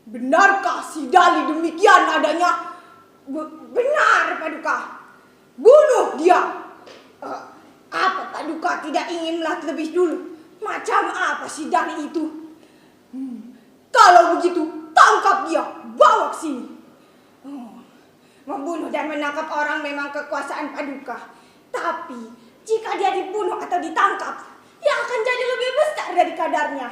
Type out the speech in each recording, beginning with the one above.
Benarkah si Dali demikian adanya? Benar, Paduka. Bunuh dia. Apa Paduka tidak ingin melihat lebih dulu? Macam apa si Dali itu? Kalau begitu, tangkap dia, bawa ke sini. Membunuh dan menangkap orang memang kekuasaan Paduka. Tapi, jika dia dibunuh atau ditangkap, dia akan jadi lebih besar dari kadarnya.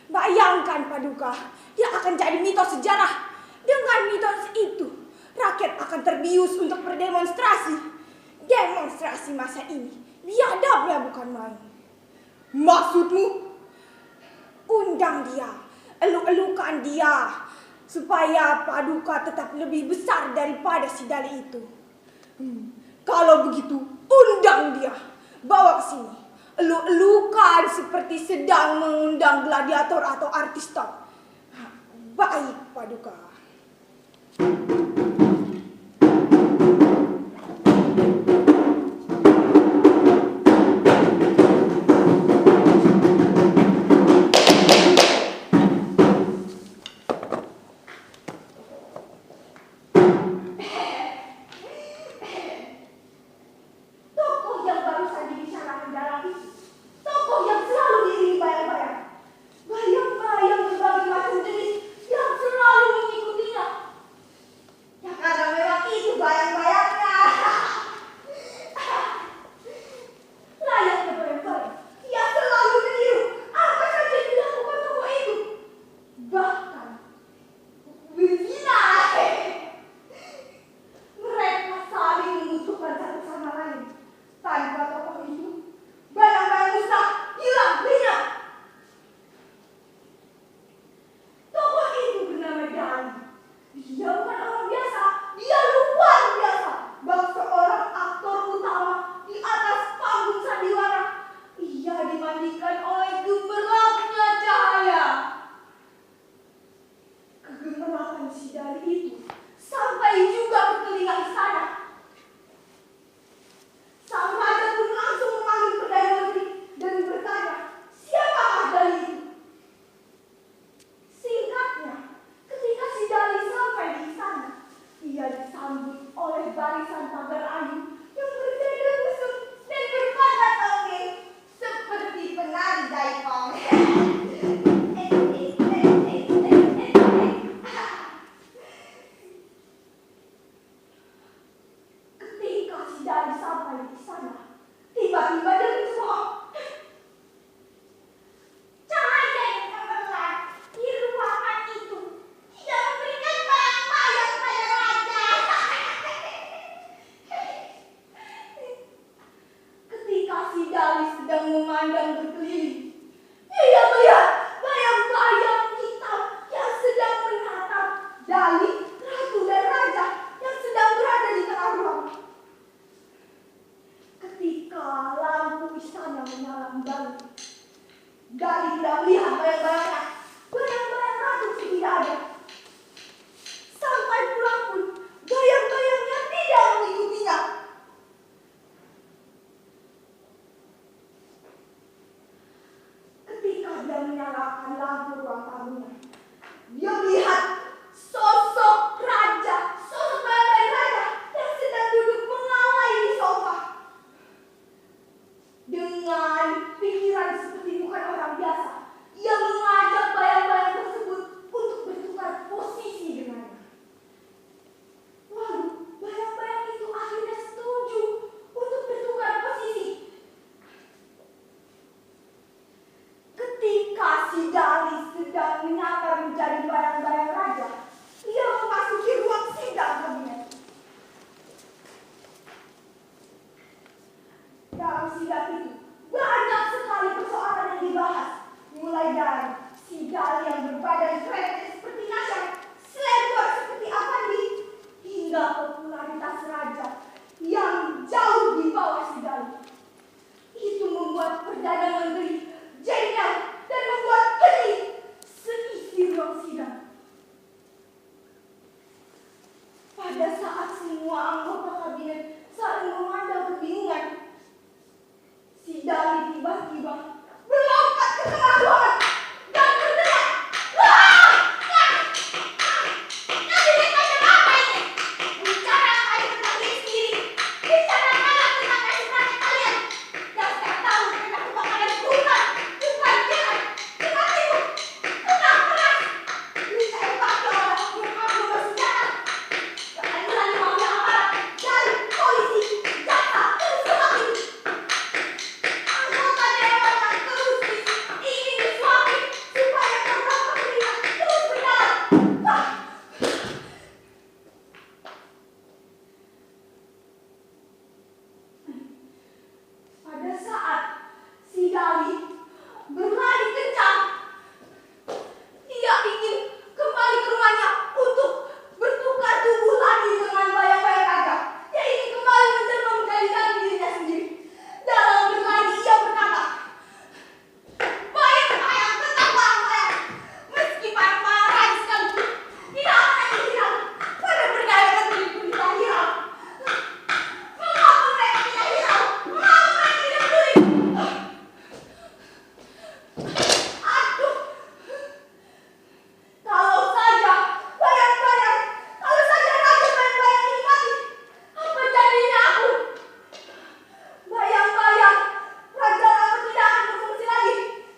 Bayangkan Paduka, dia akan jadi mitos sejarah. Dengan mitos itu, rakyat akan terbius untuk berdemonstrasi. Demonstrasi masa ini, biadabnya bukan main. Maksudmu? Undang dia, eluk-elukan dia, supaya Paduka tetap lebih besar daripada si Dali itu. Kalau begitu, undang dia, bawa ke sini. Eluk-elukan seperti sedang mengundang gladiator atau artis top. Baik, Paduka. sidang itu banyak sekali persoalan yang dibahas, mulai dari Sidali yang berbadan kreatif seperti Nasya, selebar seperti Avandi, hingga popularitas raja yang jauh di bawah Sidali. Itu membuat Perdana Menteri jengkel dan membuat hening seisi ruang sidang. Pada saat semua anggota kabinet saling memandang kebingungan, Sidali tiba-tiba melompat ke tengah ruangan dan berteriak, "Wah! Kabinet macam apa ini? Bicara aja tentang diri sendiri. Bicara malah tentang nasib kalian. Dasar tahu tentang kebakaran hutan, kebanjiran, kematian, tentang perang. Bisa dipakai oleh oknum bersenjata. Keadilan mafia aparat dari polisi, jaksa, dan sebagainya. Anggota dewan yang terus ingin disuapi supaya program pemerintah terus berjalan." Pada saat Sidali berlari kencang, dia ingin kembali ke rumahnya untuk bertukar tubuh lagi dengan bayang-bayang raga. Dia ingin kembali menjelma menjadi dirinya sendiri. Dalam berlari ia berkata, "Bayang-bayang tetap bayang-bayang. Meski bayang-bayang lain sekalipun, tidak akan hilang. Para Perdana Menteri pun tidak hilang. Mengapa mereka tidak hilang? Mengapa mereka tidak peduli? Aduh, kalau saja bayang-bayang, kalau saja raja bayang-bayang ini mati, apa jadinya aku? Bayang-bayang raja lama tidak akan berfungsi lagi.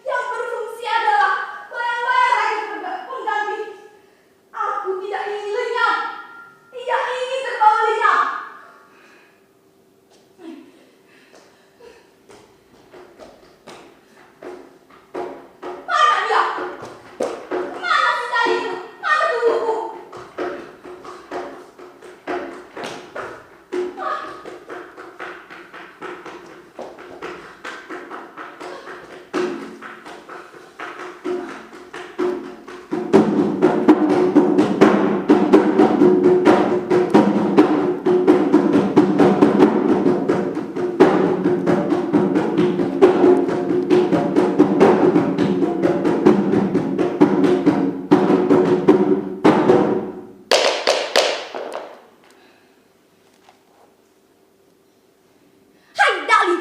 Yang berfungsi adalah bayang-bayang raja pengganti. Aku tidak ingin lenyap, tidak ingin terbawa lenyap." Mana dia? Mana Sidali itu? Mana tubuhku? Hai Dali,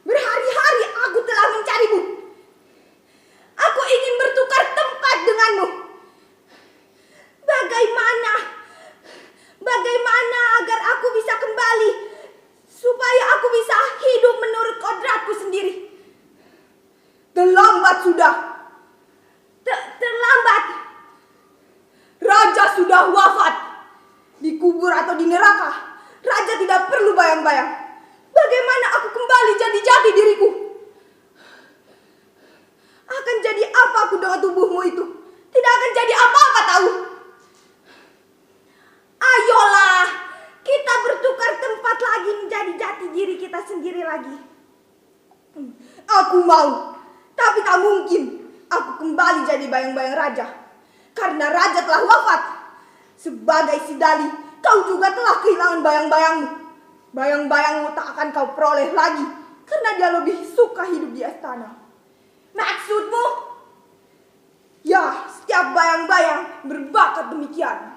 berhari-hari aku telah mencarimu. Aku ingin bertukar tempat denganmu. Bagaimana agar aku bisa kembali, supaya aku bisa hidup menurut kodratku sendiri? Terlambat sudah. Terlambat. Raja sudah wafat. Dikubur atau di neraka, raja tidak perlu bayang-bayang. Bagaimana aku kembali jadi diriku? Akan jadi apa aku dengan tubuhmu itu? Tidak akan jadi apa-apa tahu. Ayolah, kita bertukar tempat lagi menjadi jati diri kita sendiri lagi. Aku mau, tapi tak mungkin aku kembali jadi bayang-bayang raja. Karena raja telah wafat. Sebagai Sidali, kau juga telah kehilangan bayang-bayangmu. Bayang-bayangmu tak akan kau peroleh lagi, karena dia lebih suka hidup di istana. Maksudmu? Ya, setiap bayang-bayang berbakat demikian.